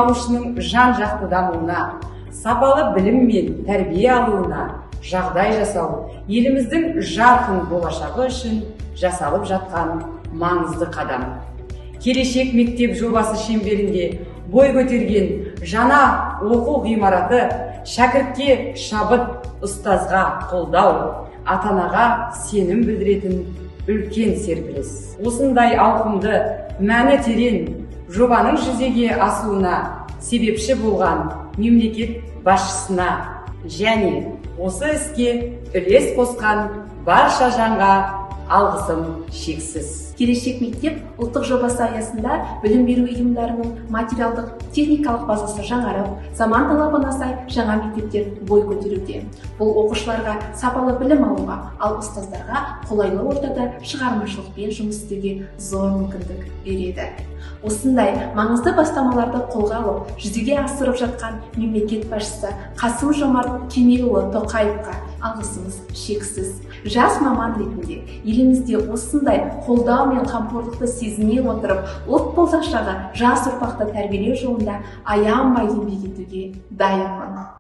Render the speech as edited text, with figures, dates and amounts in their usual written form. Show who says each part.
Speaker 1: алушының жан-жақты дамуына, сапалы білім мен тәрбие алуына жағдай жасау еліміздің жарқын болашағы үшін жасалып жатқан маңызды қадам. Келешек мектеп жобасы шеңберінде бой көтерген жаңа оқу ғимараты шәкіртке шабыт, ұстазға қолдау, ата-анаға сенім білдіретін үлкен серпіліс. Осындай ауқымды, мәні терең жобаның жүзеге асуына себепші болған мемлекет басшысына және осы іске үлес қосқан барша жанға алғысым шексіз.
Speaker 2: Келешек мектеп ұлттық жобасы аясында білім беру ұйымдарының материалдық техникалық базасы жаңарып, заман талабына сай жаңа мектептер бой көтеруде. Бұл оқушыларға сапалы білім алуға, ал ұстаздарға қолайлы ортада шығармашылықпен жұмыс істеуге зор мүмкіндік береді. Осындай маңызды бастамаларды қолға алып, жүзеге асырып жатқан мемлекет басшысы Қасым-Жомарт Кемелұлы Тоқаевқа алғысымыз шексіз. Жас маман ретінде елімізде осындай қолдау мен қамқорлықты сезіне отырып, ұлт болашағы жас ұрпақты тәрбиелеу жолында аянбай еңбек етуге дайынмын.